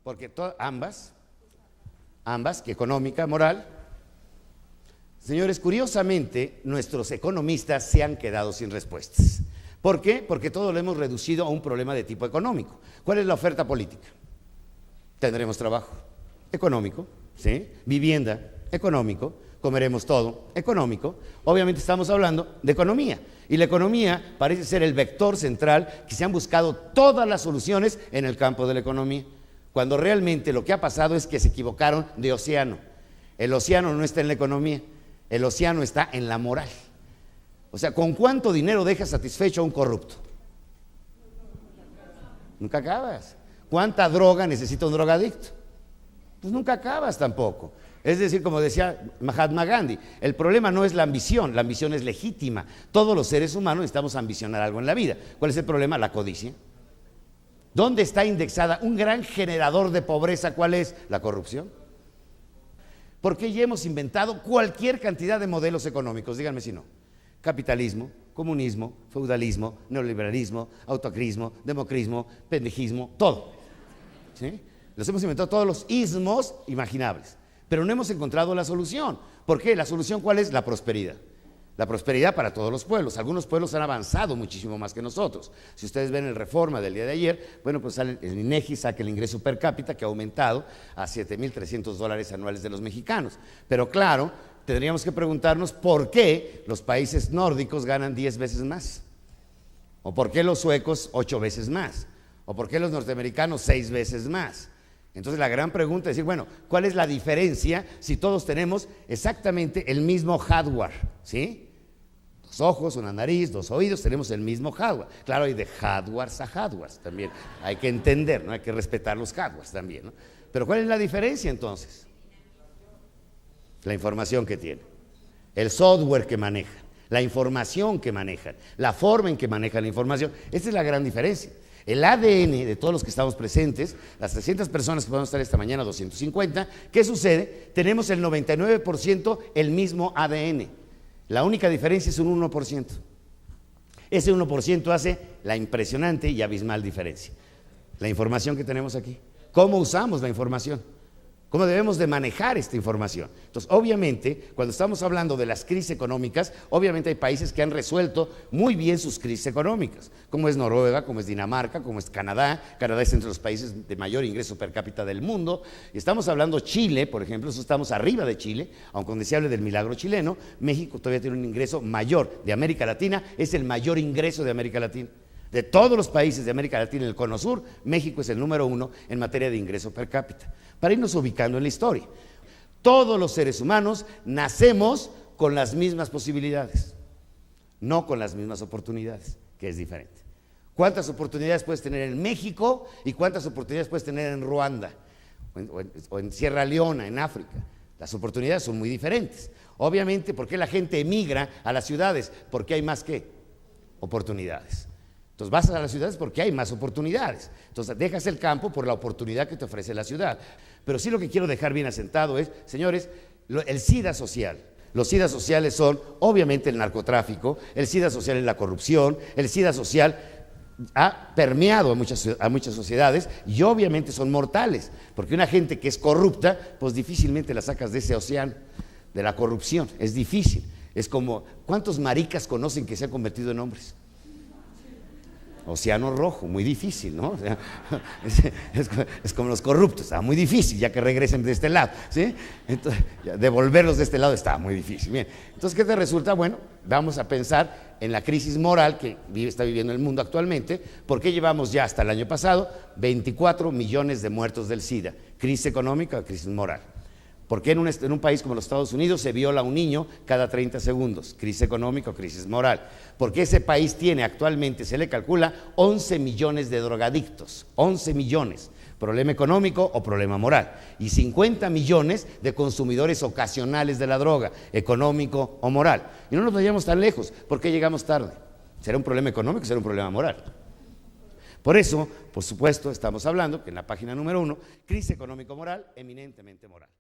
porque ambas, que económica, moral. Señores, curiosamente, nuestros economistas se han quedado sin respuestas. ¿Por qué? Porque todo lo hemos reducido a un problema de tipo económico. ¿Cuál es la oferta política? Tendremos trabajo, económico, ¿sí? Vivienda, económico, comeremos todo, económico. Obviamente estamos hablando de economía, y la economía parece ser el vector central que se han buscado todas las soluciones en el campo de la economía, cuando realmente lo que ha pasado es que se equivocaron de océano. El océano no está en la economía, el océano está en la moral. O sea, ¿con cuánto dinero dejas satisfecho a un corrupto? Nunca acabas. ¿Cuánta droga necesita un drogadicto? Pues nunca acabas tampoco. Es decir, como decía Mahatma Gandhi, el problema no es la ambición es legítima. Todos los seres humanos necesitamos ambicionar algo en la vida. ¿Cuál es el problema? La codicia. ¿Dónde está indexada? Un gran generador de pobreza, ¿cuál es? La corrupción. Porque ya hemos inventado cualquier cantidad de modelos económicos, díganme si no. Capitalismo, comunismo, feudalismo, neoliberalismo, autocrismo, democrismo, pendejismo, todo. ¿Sí? Los hemos inventado todos los ismos imaginables, pero no hemos encontrado la solución. ¿Por qué? ¿La solución cuál es? La prosperidad. La prosperidad para todos los pueblos. Algunos pueblos han avanzado muchísimo más que nosotros. Si ustedes ven el Reforma del día de ayer, bueno, pues sale, el INEGI saca el ingreso per cápita que ha aumentado a $7,300 anuales de los mexicanos. Pero claro, tendríamos que preguntarnos por qué los países nórdicos ganan 10 veces más, o por qué los suecos 8 veces más, o por qué los norteamericanos 6 veces más. Entonces la gran pregunta es decir, bueno, ¿cuál es la diferencia si todos tenemos exactamente el mismo hardware? ¿Sí? 2 ojos, una nariz, 2 oídos, tenemos el mismo hardware. Claro, hay de hardwares a hardwares también. Hay que entender, ¿no? Hay que respetar los hardwares también, ¿no? Pero ¿cuál es la diferencia entonces? La información que tienen, el software que manejan, la información que manejan, la forma en que manejan la información. Esta es la gran diferencia. El ADN de todos los que estamos presentes, las 300 personas que podemos estar esta mañana, 250, ¿qué sucede? Tenemos el 99% el mismo ADN. La única diferencia es un 1%. Ese 1% hace la impresionante y abismal diferencia. La información que tenemos aquí. ¿Cómo usamos la información? ¿Cómo debemos de manejar esta información? Entonces, obviamente, cuando estamos hablando de las crisis económicas, obviamente hay países que han resuelto muy bien sus crisis económicas, como es Noruega, como es Dinamarca, como es Canadá. Canadá es entre los países de mayor ingreso per cápita del mundo. Y estamos hablando Chile, por ejemplo, eso estamos arriba de Chile, aunque cuando se hable del milagro chileno, México todavía tiene un ingreso mayor de América Latina, es el mayor ingreso de América Latina. De todos los países de América Latina en el Cono Sur, México es el número 1 en materia de ingreso per cápita. Para irnos ubicando en la historia, todos los seres humanos nacemos con las mismas posibilidades, no con las mismas oportunidades, que es diferente. ¿Cuántas oportunidades puedes tener en México y cuántas oportunidades puedes tener en Ruanda o en Sierra Leona, en África? Las oportunidades son muy diferentes. Obviamente, ¿por qué la gente emigra a las ciudades? Porque hay más que oportunidades. Entonces vas a las ciudades porque hay más oportunidades. Entonces dejas el campo por la oportunidad que te ofrece la ciudad. Pero sí lo que quiero dejar bien asentado es, señores, el SIDA social. Los SIDA sociales son, obviamente, el narcotráfico, el SIDA social es la corrupción, el SIDA social ha permeado a muchas sociedades y obviamente son mortales, porque una gente que es corrupta, pues difícilmente la sacas de ese océano, de la corrupción. Es difícil. Es como, ¿cuántos maricas conocen que se han convertido en hombres? Océano rojo, muy difícil, ¿no? O sea, es como los corruptos, está muy difícil ya que regresen de este lado, ¿sí? Entonces, devolverlos de este lado está muy difícil. Bien, entonces, ¿qué te resulta? Bueno, vamos a pensar en la crisis moral que está viviendo el mundo actualmente. ¿Por qué llevamos ya hasta el año pasado 24 millones de muertos del SIDA? Crisis económica o crisis moral. ¿Por qué en un país como los Estados Unidos se viola a un niño cada 30 segundos? Crisis económica o crisis moral. Porque ese país tiene actualmente, se le calcula, 11 millones de drogadictos. 11 millones. Problema económico o problema moral. Y 50 millones de consumidores ocasionales de la droga, económico o moral. Y no nos vayamos tan lejos. ¿Por qué llegamos tarde? ¿Será un problema económico o será un problema moral? Por eso, por supuesto, estamos hablando que en la página número 1, crisis económico-moral, eminentemente moral.